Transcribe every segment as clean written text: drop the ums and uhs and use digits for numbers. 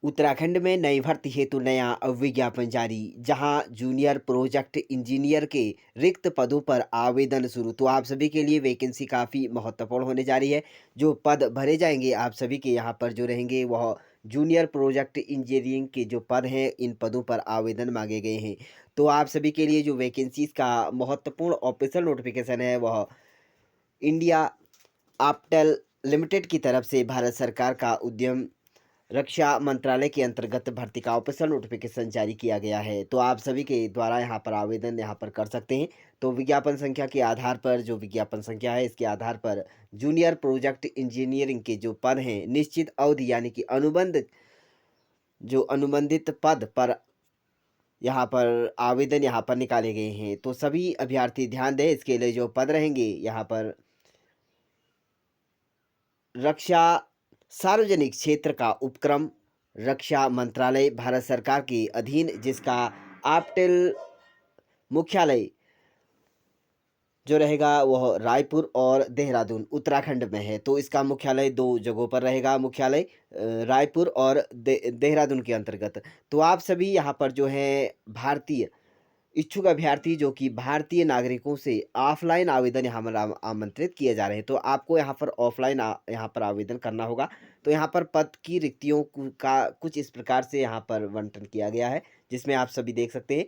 उत्तराखंड में नई भर्ती हेतु नया विज्ञापन जारी। जहां जूनियर प्रोजेक्ट इंजीनियर के रिक्त पदों पर आवेदन शुरू। तो आप सभी के लिए वैकेंसी काफ़ी महत्वपूर्ण होने जा रही है। जो पद भरे जाएंगे आप सभी के यहाँ पर जो रहेंगे वह जूनियर प्रोजेक्ट इंजीनियरिंग के जो पद हैं, इन पदों पर आवेदन मांगे गए हैं। तो आप सभी के लिए जो वैकेंसीज का महत्वपूर्ण ऑफिशियल नोटिफिकेशन है वह इंडिया आपटेल लिमिटेड की तरफ से भारत सरकार का उद्यम रक्षा मंत्रालय के अंतर्गत भर्ती का ऑफिशियल नोटिफिकेशन जारी किया गया है। तो आप सभी के द्वारा यहाँ पर आवेदन यहाँ पर कर सकते हैं। तो विज्ञापन संख्या के आधार पर, जो विज्ञापन संख्या है इसके आधार पर जूनियर प्रोजेक्ट इंजीनियरिंग के जो पद हैं, निश्चित अवधि यानी कि अनुबंधित पद पर यहाँ पर आवेदन यहाँ पर निकाले गए हैं। तो सभी अभ्यर्थी ध्यान दें, इसके लिए जो पद रहेंगे यहाँ पर रक्षा सार्वजनिक क्षेत्र का उपक्रम रक्षा मंत्रालय भारत सरकार के अधीन, जिसका आपटेल मुख्यालय जो रहेगा वह रायपुर और देहरादून उत्तराखंड में है। तो इसका मुख्यालय दो जगहों पर रहेगा, मुख्यालय रायपुर और देहरादून के अंतर्गत। तो आप सभी यहाँ पर जो है भारतीय इच्छुक अभ्यर्थी जो कि भारतीय नागरिकों से ऑफलाइन आवेदन यहाँ पर आमंत्रित किए जा रहे हैं। तो आपको यहाँ पर ऑफलाइन यहाँ पर आवेदन करना होगा। तो यहाँ पर पद की रिक्तियों का कुछ इस प्रकार से यहाँ पर बंटन किया गया है, जिसमें आप सभी देख सकते हैं।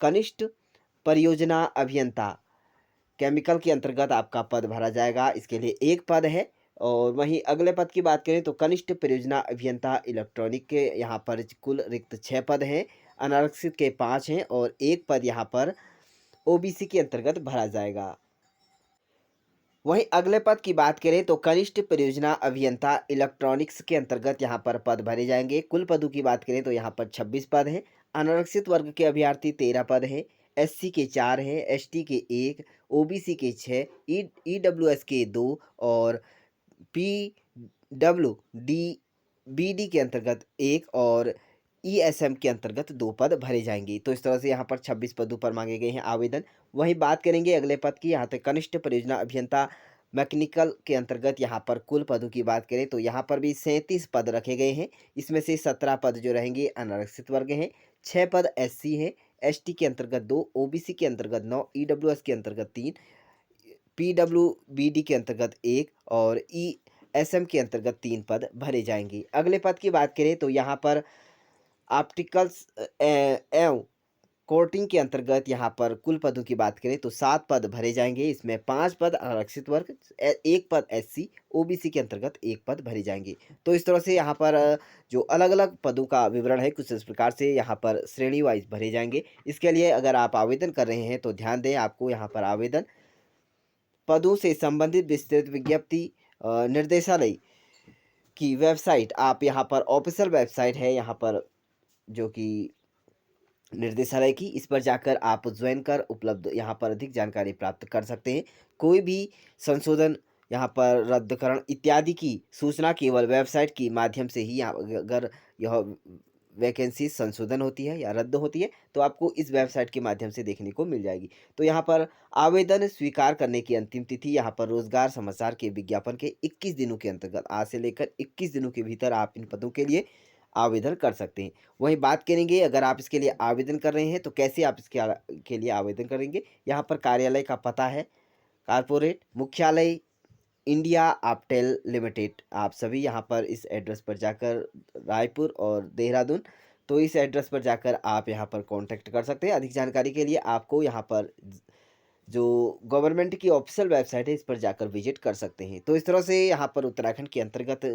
कनिष्ठ परियोजना अभियंता केमिकल के अंतर्गत आपका पद भरा जाएगा, इसके लिए एक पद है। और वहीं अगले पद की बात करें तो कनिष्ठ परियोजना अभियंता इलेक्ट्रॉनिक के यहाँ पर कुल रिक्त 6 पद हैं, अनारक्षित के 5 हैं और एक पद यहाँ पर ओबीसी के अंतर्गत भरा जाएगा। वहीं अगले पद की बात करें तो कनिष्ठ परियोजना अभियंता इलेक्ट्रॉनिक्स के अंतर्गत यहाँ पर पद भरे जाएंगे। कुल पदों की बात करें तो यहाँ पर 26 पद हैं। अनारक्षित वर्ग के अभ्यर्थी 13 पद हैं, एससी के 4 हैं, एसटी के 1, ओबीसी के 6, ईडब्ल्यूएस के 2 और पीडब्ल्यूडी के अंतर्गत 1 और ईएसएम के अंतर्गत 2 पद भरे जाएंगे। तो इस तरह से यहाँ पर 26 पदों पर मांगे गए हैं आवेदन। वहीं बात करेंगे अगले पद की, यहाँ तक कनिष्ठ परियोजना अभियंता मैकेनिकल के अंतर्गत यहाँ पर कुल पदों की बात करें तो यहाँ पर भी 37 पद रखे गए हैं। इसमें से 17 पद जो रहेंगे अनारक्षित वर्ग हैं, 6 पद एससी हैं, एसटी के अंतर्गत 2, ओबीसी के अंतर्गत 9, ईडब्ल्यूएस के अंतर्गत 3, पीडब्ल्यूबीडी के अंतर्गत 1 और ईएसएम के अंतर्गत 3 पद भरे जाएंगे। अगले पद की बात करें तो यहाँ पर ऑप्टिकल्स एवं कोटिंग के अंतर्गत यहाँ पर कुल पदों की बात करें तो 7 पद भरे जाएंगे। इसमें 5 पद आरक्षित वर्ग, 1 पद एससी, ओबीसी के अंतर्गत 1 पद भरे जाएंगे। तो इस तरह से यहाँ पर जो अलग अलग पदों का विवरण है कुछ इस प्रकार से यहाँ पर श्रेणी वाइज भरे जाएंगे। इसके लिए अगर आप आवेदन कर रहे हैं तो ध्यान दें, आपको यहाँ पर आवेदन पदों से संबंधित विस्तृत विज्ञप्ति निर्देशालय की वेबसाइट, आप यहाँ पर ऑफिशियल वेबसाइट है यहाँ पर जो कि निर्देशालय की, इस पर जाकर आप ज्वाइन कर उपलब्ध यहाँ पर अधिक जानकारी प्राप्त कर सकते हैं। कोई भी संशोधन, यहाँ पर रद्दकरण इत्यादि की सूचना केवल वेबसाइट के माध्यम से ही, अगर यह वैकेंसी संशोधन होती है या रद्द होती है तो आपको इस वेबसाइट के माध्यम से देखने को मिल जाएगी। तो यहाँ पर आवेदन स्वीकार करने की अंतिम तिथि यहाँ पर रोजगार समाचार के विज्ञापन के 21 दिनों के अंतर्गत, आज से लेकर 21 दिनों के भीतर आप इन पदों के लिए आवेदन कर सकते हैं। वहीं बात करेंगे अगर आप इसके लिए आवेदन कर रहे हैं तो कैसे आप के लिए आवेदन करेंगे। यहाँ पर कार्यालय का पता है कारपोरेट मुख्यालय इंडिया आपटेल लिमिटेड। आप सभी यहाँ पर इस एड्रेस पर जाकर, रायपुर और देहरादून, तो इस एड्रेस पर जाकर आप यहाँ पर कांटेक्ट कर सकते हैं। अधिक जानकारी के लिए आपको यहाँ पर जो गवर्नमेंट की ऑफिशियल वेबसाइट है इस पर जाकर विजिट कर सकते हैं। तो इस तरह से यहाँ पर उत्तराखंड के अंतर्गत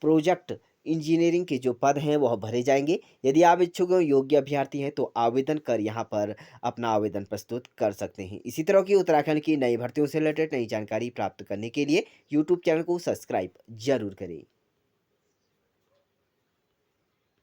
प्रोजेक्ट इंजीनियरिंग के जो पद हैं वह भरे जाएंगे। यदि आप इच्छुक योग्य अभ्यर्थी हैं तो आवेदन कर यहाँ पर अपना आवेदन प्रस्तुत कर सकते हैं। इसी तरह की उत्तराखंड की नई भर्तियों से रिलेटेड नई जानकारी प्राप्त करने के लिए यूट्यूब चैनल को सब्सक्राइब जरूर करें।